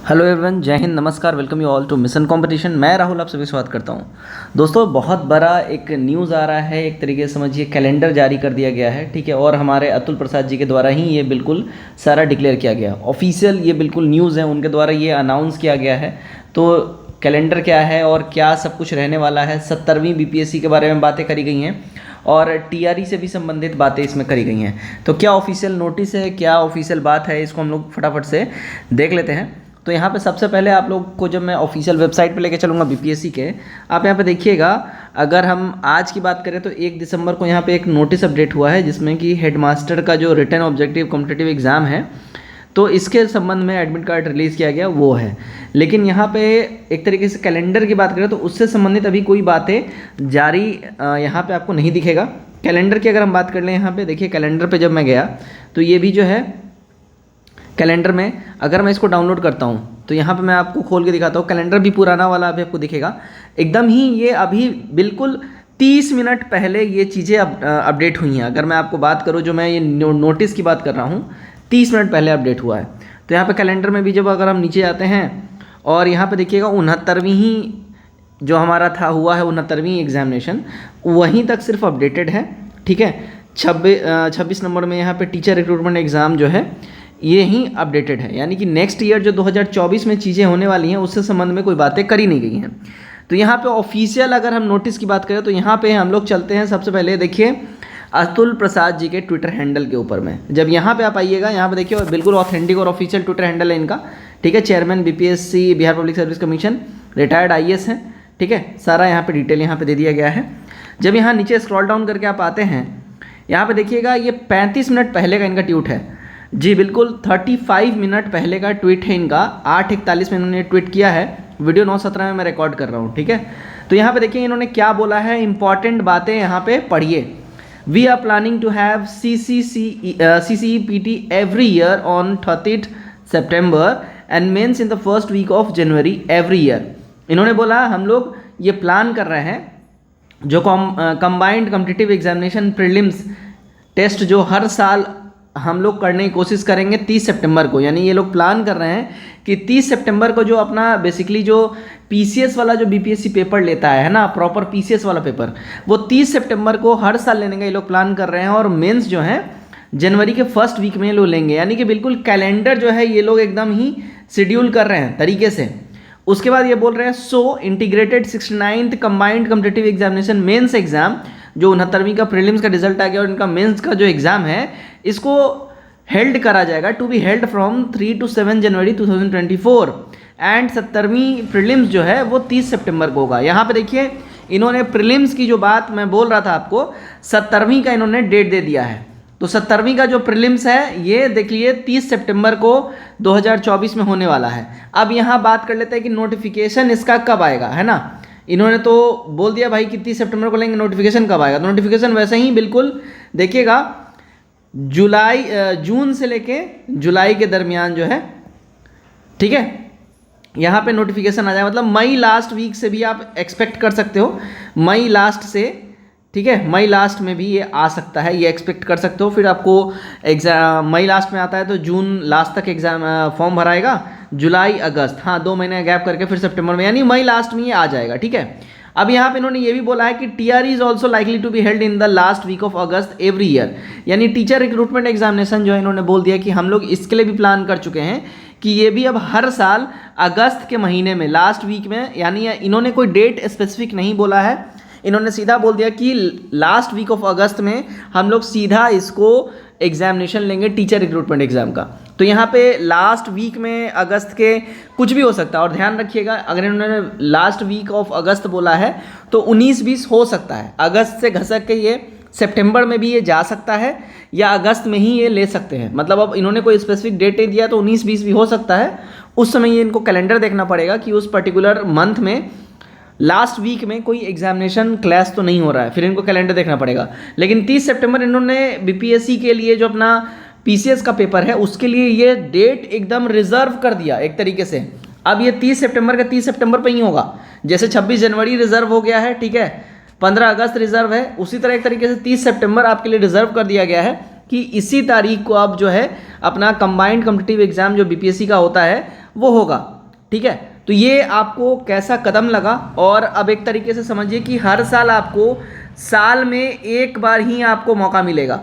Hello everyone, जय हिंद, नमस्कार, welcome you all to mission competition. मैं राहुल आप सभी स्वागत करता हूं। दोस्तों, बहुत बड़ा एक न्यूज़ आ रहा है, एक तरीके से समझिए कैलेंडर जारी कर दिया गया है, ठीक है। और हमारे अतुल प्रसाद जी के द्वारा ही ये बिल्कुल सारा डिक्लेयर किया गया, ऑफिशियल ये बिल्कुल न्यूज़ है, उनके द्वारा ये अनाउंस किया गया है। तो कैलेंडर क्या है और क्या सब कुछ रहने वाला है, 70वीं बीपीएससी के बारे में बातें करी गई हैं और टीआरई से भी संबंधित बातें इसमें करी गई हैं। तो क्या ऑफिशियल नोटिस है, क्या ऑफिशियल बात है, इसको हम लोग फटाफट से देख लेते हैं। तो यहाँ पे सबसे पहले आप लोग को जब मैं ऑफिशियल वेबसाइट पे लेके चलूँगा बीपीएससी के, आप यहाँ पे देखिएगा। अगर हम आज की बात करें तो 1 दिसंबर को यहाँ पे एक नोटिस अपडेट हुआ है, जिसमें कि हेडमास्टर का जो रिटन ऑब्जेक्टिव कॉम्पिटिटिव एग्ज़ाम है, तो इसके संबंध में एडमिट कार्ड रिलीज़ किया गया वो है। लेकिन यहाँ पे एक तरीके से कैलेंडर की बात करें तो उससे संबंधित अभी कोई बातें जारी यहाँ पे आपको नहीं दिखेगा। कैलेंडर की अगर हम बात कर लें, यहाँ पे देखिए कैलेंडर पे जब मैं गया तो ये भी जो है कैलेंडर में, अगर मैं इसको डाउनलोड करता हूँ तो यहाँ पे मैं आपको खोल के दिखाता हूँ। कैलेंडर भी पुराना वाला अभी आपको दिखेगा एकदम ही, ये अभी बिल्कुल 30 मिनट पहले ये चीज़ें अपडेट हुई हैं। अगर मैं आपको बात करूँ, जो मैं ये नोटिस की बात कर रहा हूँ, 30 मिनट पहले अपडेट हुआ है। तो यहाँ पे कैलेंडर में भी जब अगर हम नीचे आते हैं और यहाँ पे देखिएगा 69वीं ही जो हमारा था हुआ है, 69वीं एग्जामिनेशन वहीं तक सिर्फ अपडेटेड है, ठीक है। 26 नंबर में यहाँ पे टीचर रिक्रूटमेंट एग्ज़ाम जो है ये ही अपडेटेड है, यानी कि नेक्स्ट ईयर जो 2024 में चीज़ें होने वाली हैं उससे संबंध में कोई बातें करी नहीं गई हैं। तो यहाँ पे ऑफिशियल अगर हम नोटिस की बात करें तो यहाँ पे हम लोग चलते हैं। सबसे पहले देखिए अतुल प्रसाद जी के ट्विटर हैंडल के ऊपर में, जब यहाँ पे आप आइएगा, यहाँ पे देखिए बिल्कुल ऑथेंटिक और ऑफिशियल ट्विटर हैंडल है इनका, ठीक है। Chairman BPSC Bihar public service commission, retired IAS हैं, ठीक है। सारा यहाँ पे डिटेल यहाँ पे दे दिया गया है। जब यहाँ नीचे स्क्रॉल डाउन करके आप आते हैं, यहाँ पे देखिएगा ये 35 मिनट पहले का इनका ट्वीट है जी, बिल्कुल 35 मिनट पहले का ट्वीट है इनका। 8:41 में इन्होंने ट्वीट किया है, वीडियो 9:17 में मैं रिकॉर्ड कर रहा हूँ, ठीक है। तो यहाँ पे देखिए इन्होंने क्या बोला है, इंपॉर्टेंट बातें यहाँ पे पढ़िए। We are planning to have CCEPT every year on 30 September and mains in the first week of January every year. इन्होंने बोला हम लोग ये प्लान कर रहे हैं, जो combined competitive examination prelims test जो हर साल हम लोग करने की कोशिश करेंगे 30 सितंबर को। यानी ये लोग प्लान कर रहे हैं कि 30 सितंबर को जो अपना बेसिकली जो पीसीएस वाला जो बीपीएससी पेपर लेता है ना, प्रॉपर पीसीएस वाला पेपर, वो 30 सितंबर को हर साल लेने का ये लोग प्लान कर रहे हैं। और मेंस जो है जनवरी के फर्स्ट वीक में ये लोग लेंगे, यानी कि बिल्कुल कैलेंडर जो है ये लोग एकदम ही शेड्यूल कर रहे हैं तरीके से। उसके बाद ये बोल रहे हैं so integrated 69th combined competitive examination mains exam, जो 69वीं का प्रीलिम्स का रिजल्ट आ गया और इनका मेंस का जो एग्ज़ाम है इसको हेल्ड करा जाएगा, to be held from 3 to 7 January 2024 and 70वीं प्रीलिम्स जो है वो 30 सितंबर को होगा। यहाँ पे देखिए इन्होंने प्रीलिम्स की जो बात मैं बोल रहा था आपको, 70वीं का इन्होंने डेट दे दिया है। तो 70वीं का जो प्रीलिम्स है ये देखिए 30 सितंबर को 2024 में होने वाला है। अब यहाँ बात कर लेते हैं कि नोटिफिकेशन इसका कब आएगा, है ना। इन्होंने तो बोल दिया भाई कि 30 सितंबर को लेंगे, नोटिफिकेशन कब आएगा। तो नोटिफिकेशन वैसे ही बिल्कुल देखिएगा जून से लेके जुलाई के दरमियान जो है, ठीक है, यहाँ पे नोटिफिकेशन आ जाए। मतलब मई लास्ट वीक से भी आप एक्सपेक्ट कर सकते हो, मई लास्ट से, ठीक है, मई लास्ट में भी ये आ सकता है, ये एक्सपेक्ट कर सकते हो। फिर आपको एग्ज़ाम मई लास्ट में आता है तो जून लास्ट तक एग्ज़ाम फॉर्म भराएगा, जुलाई अगस्त, हाँ 2 महीने गैप करके फिर सितंबर में, यानी मई लास्ट में ये आ जाएगा, ठीक है। अब यहाँ पे इन्होंने ये भी बोला है कि TRE is also likely to be held in the last week of August every year. यानी टीचर रिक्रूटमेंट एग्जामिनेशन जो है इन्होंने बोल दिया कि हम लोग इसके लिए भी प्लान कर चुके हैं कि ये भी अब हर साल अगस्त के महीने में लास्ट वीक में, यानी इन्होंने कोई डेट स्पेसिफिक नहीं बोला है, इन्होंने सीधा बोल दिया कि लास्ट वीक ऑफ अगस्त में हम लोग सीधा इसको एग्जामिनेशन लेंगे टीचर रिक्रूटमेंट एग्जाम का। तो यहाँ पे लास्ट वीक में अगस्त के कुछ भी हो सकता है। और ध्यान रखिएगा, अगर इन्होंने लास्ट वीक ऑफ अगस्त बोला है तो 19-20 हो सकता है, अगस्त से घसक के ये सितंबर में भी ये जा सकता है या अगस्त में ही ये ले सकते हैं। मतलब अब इन्होंने कोई स्पेसिफिक डेट नहीं दिया, तो 19-20 भी हो सकता है। उस समय ये इनको कैलेंडर देखना पड़ेगा कि उस पर्टिकुलर मंथ में लास्ट वीक में कोई एग्जामिनेशन क्लास तो नहीं हो रहा है, फिर इनको कैलेंडर देखना पड़ेगा। लेकिन 30 सितंबर इन्होंने बीपीएससी के लिए जो अपना पीसीएस का पेपर है उसके लिए ये डेट एकदम रिजर्व कर दिया एक तरीके से। अब ये 30 सितंबर का 30 सितंबर पे ही होगा, जैसे 26 जनवरी रिजर्व हो गया है, ठीक है, 15 अगस्त रिजर्व है, उसी तरह एक तरीके से 30 सितंबर आपके लिए रिजर्व कर दिया गया है कि इसी तारीख को आप जो है अपना कंबाइंड कॉम्पिटिटिव एग्जाम जो बीपीएससी का होता है वो होगा। ठीक है। तो ये आपको कैसा कदम लगा, और अब एक तरीके से समझिए कि हर साल आपको साल में एक बार ही आपको मौका मिलेगा,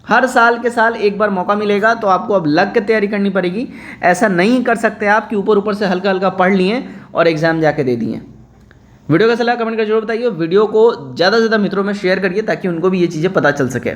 हर साल के साल एक बार मौका मिलेगा। तो आपको अब लग के तैयारी करनी पड़ेगी। ऐसा नहीं कर सकते आप कि ऊपर ऊपर से हल्का हल्का पढ़ लिए और एग्ज़ाम जाके दे दिए। वीडियो कैसा लगा कमेंट कर जरूर बताइए। वीडियो को ज़्यादा से ज़्यादा मित्रों में शेयर करिए ताकि उनको भी ये चीज़ें पता चल सके।